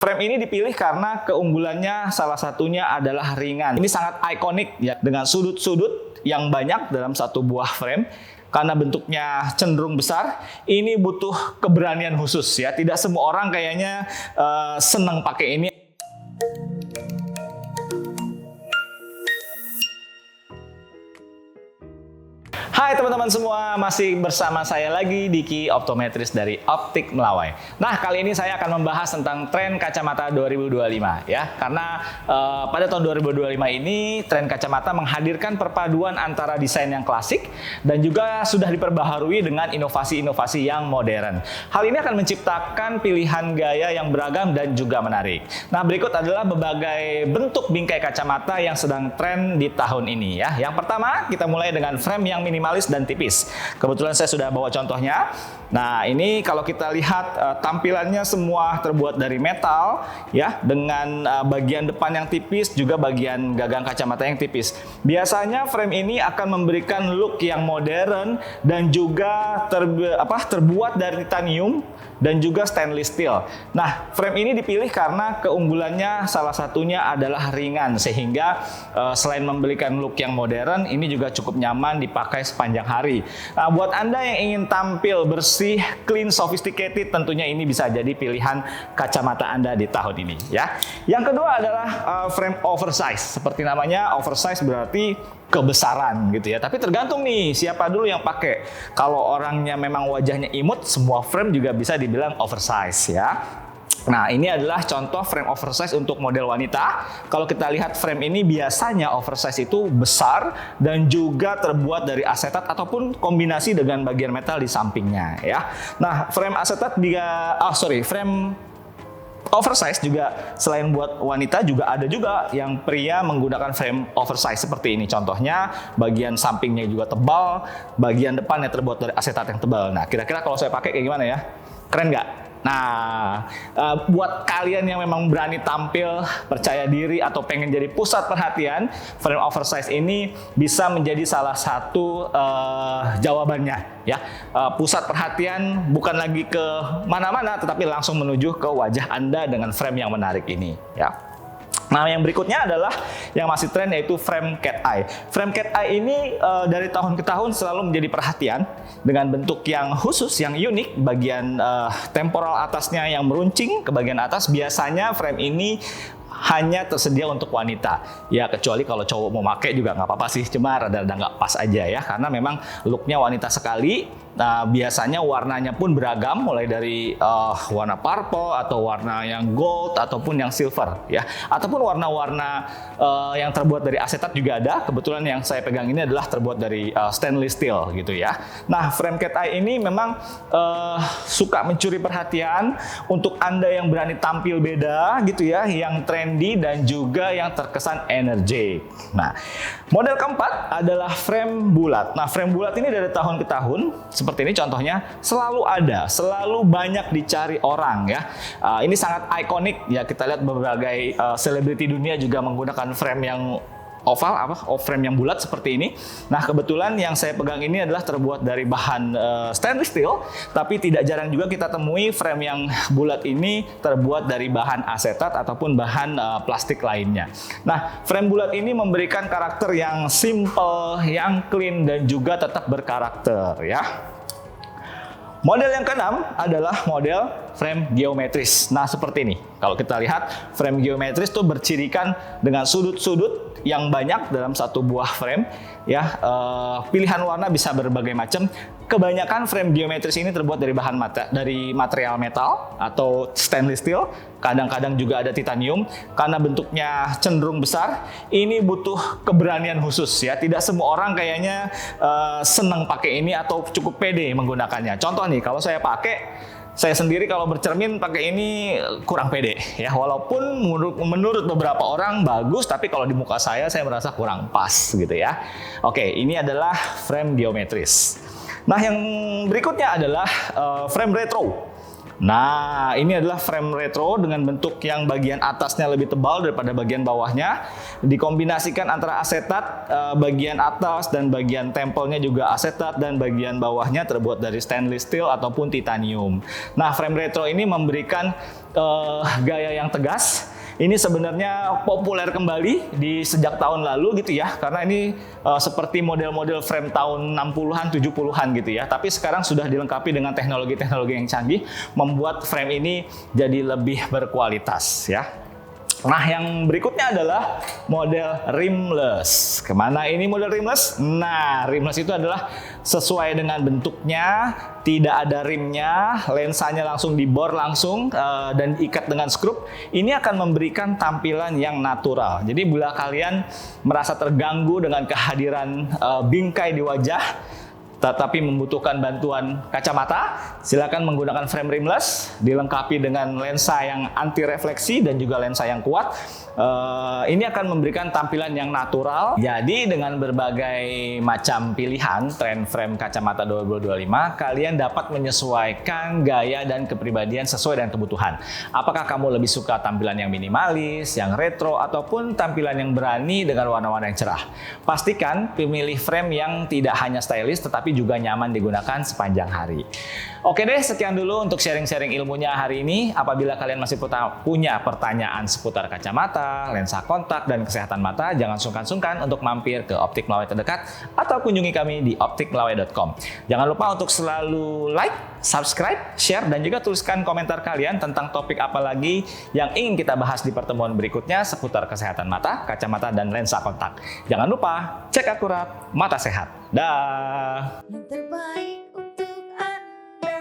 Frame ini dipilih karena keunggulannya salah satunya adalah ringan. Ini sangat ikonik ya, dengan sudut-sudut yang banyak dalam satu buah frame. Karena bentuknya cenderung besar, ini butuh keberanian khusus ya. Tidak semua orang kayaknya senang pakai ini. Hai teman-teman semua, masih bersama saya lagi Diki Optometris dari Optik Melawai. Nah, kali ini saya akan membahas tentang tren kacamata 2025 ya. Karena pada tahun 2025 ini tren kacamata menghadirkan perpaduan antara desain yang klasik dan juga sudah diperbaharui dengan inovasi-inovasi yang modern. Hal ini akan menciptakan pilihan gaya yang beragam dan juga menarik. Nah, berikut adalah berbagai bentuk bingkai kacamata yang sedang tren di tahun ini ya. Yang pertama, kita mulai dengan frame yang minimalis dan tipis. Kebetulan saya sudah bawa contohnya. Nah, ini kalau kita lihat tampilannya semua terbuat dari metal ya, dengan bagian depan yang tipis, juga bagian gagang kacamata yang tipis. Biasanya frame ini akan memberikan look yang modern dan juga terbuat dari titanium dan juga stainless steel. Nah, frame ini dipilih karena keunggulannya salah satunya adalah ringan, sehingga selain memberikan look yang modern, ini juga cukup nyaman dipakai sepanjang hari. Nah, buat Anda yang ingin tampil bersih, clean, sophisticated, tentunya ini bisa jadi pilihan kacamata Anda di tahun ini ya. Yang kedua adalah frame oversize. Seperti namanya, oversize berarti kebesaran gitu ya. Tapi tergantung nih siapa dulu yang pakai. Kalau orangnya memang wajahnya imut, semua frame juga bisa dibilang oversize ya. Nah, ini adalah contoh frame oversize untuk model wanita. Kalau kita lihat frame ini, biasanya oversize itu besar dan juga terbuat dari asetat ataupun kombinasi dengan bagian metal di sampingnya ya. Nah, frame asetat frame oversize juga selain buat wanita juga ada juga yang pria menggunakan frame oversize seperti ini. Contohnya bagian sampingnya juga tebal, bagian depannya terbuat dari asetat yang tebal. Nah, kira-kira kalau saya pakai kayak gimana ya? Keren nggak? Nah, buat kalian yang memang berani tampil, percaya diri, atau pengen jadi pusat perhatian, frame oversize ini bisa menjadi salah satu jawabannya ya. Pusat perhatian bukan lagi ke mana-mana, tetapi langsung menuju ke wajah Anda dengan frame yang menarik ini ya. Nah, yang berikutnya adalah yang masih tren, yaitu frame cat eye. Frame cat eye ini dari tahun ke tahun selalu menjadi perhatian dengan bentuk yang khusus, yang unik. Bagian temporal atasnya yang meruncing ke bagian atas. Biasanya frame ini hanya tersedia untuk wanita ya, kecuali kalau cowok mau pakai juga nggak apa-apa sih, cuma rada-rada nggak pas aja ya, karena memang looknya wanita sekali. Nah, biasanya warnanya pun beragam, mulai dari warna purple atau warna yang gold ataupun yang silver ya, ataupun warna-warna yang terbuat dari asetat juga ada. Kebetulan yang saya pegang ini adalah terbuat dari stainless steel gitu ya. Nah, frame cat eye ini memang suka mencuri perhatian untuk Anda yang berani tampil beda gitu ya, yang trendy dan juga yang terkesan energetik. Nah, model keempat adalah frame bulat. Nah, frame bulat ini dari tahun ke tahun seperti ini contohnya selalu ada, selalu banyak dicari orang ya. Ini sangat ikonik ya, kita lihat berbagai selebriti dunia juga menggunakan frame yang oval, frame yang bulat seperti ini. Nah, kebetulan yang saya pegang ini adalah terbuat dari bahan stainless steel, tapi tidak jarang juga kita temui frame yang bulat ini terbuat dari bahan asetat ataupun bahan plastik lainnya. Nah, frame bulat ini memberikan karakter yang simple, yang clean, dan juga tetap berkarakter ya. Model yang keenam adalah model frame geometris. Nah, seperti ini. Kalau kita lihat, frame geometris itu bercirikan dengan sudut-sudut yang banyak dalam satu buah frame ya. Pilihan warna bisa berbagai macam. Kebanyakan frame geometris ini terbuat dari dari material metal atau stainless steel. Kadang-kadang juga ada titanium. Karena bentuknya cenderung besar, ini butuh keberanian khusus ya. Tidak semua orang kayaknya senang pakai ini atau cukup pede menggunakannya. Contoh nih, kalau saya pakai, saya sendiri kalau bercermin pakai ini kurang pede ya. Walaupun menurut beberapa orang bagus, tapi kalau di muka saya merasa kurang pas gitu ya. Oke, ini adalah frame geometris. Nah, yang berikutnya adalah frame retro. Nah, ini adalah frame retro dengan bentuk yang bagian atasnya lebih tebal daripada bagian bawahnya. Dikombinasikan antara asetat, bagian atas dan bagian tempelnya juga asetat, dan bagian bawahnya terbuat dari stainless steel ataupun titanium. Nah, frame retro ini memberikan gaya yang tegas. Ini sebenarnya populer kembali di sejak tahun lalu gitu ya, karena ini seperti model-model frame tahun 60-an, 70-an gitu ya. Tapi sekarang sudah dilengkapi dengan teknologi-teknologi yang canggih, membuat frame ini jadi lebih berkualitas ya. Nah, yang berikutnya adalah model rimless. Kemana ini model rimless? Nah, rimless itu adalah sesuai dengan bentuknya, tidak ada rimnya, lensanya langsung dibor langsung dan diikat dengan skrup. Ini akan memberikan tampilan yang natural. Jadi bila kalian merasa terganggu dengan kehadiran bingkai di wajah, tetapi membutuhkan bantuan kacamata, silakan menggunakan frame rimless, dilengkapi dengan lensa yang anti refleksi dan juga lensa yang kuat. Ini akan memberikan tampilan yang natural. Jadi dengan berbagai macam pilihan tren frame kacamata 2025, kalian dapat menyesuaikan gaya dan kepribadian sesuai dengan kebutuhan. Apakah kamu lebih suka tampilan yang minimalis, yang retro, ataupun tampilan yang berani dengan warna-warna yang cerah? Pastikan memilih frame yang tidak hanya stylish tetapi juga nyaman digunakan sepanjang hari. Oke deh, sekian dulu untuk sharing-sharing ilmunya hari ini. Apabila kalian masih punya pertanyaan seputar kacamata, lensa kontak, dan kesehatan mata, jangan sungkan-sungkan untuk mampir ke Optik Melawai terdekat atau kunjungi kami di optikmelawai.com. Jangan lupa untuk selalu like, subscribe, share, dan juga tuliskan komentar kalian tentang topik apa lagi yang ingin kita bahas di pertemuan berikutnya seputar kesehatan mata, kacamata, dan lensa kontak. Jangan lupa, cek akurat, mata sehat. Dah. Yang terbaik untuk Anda.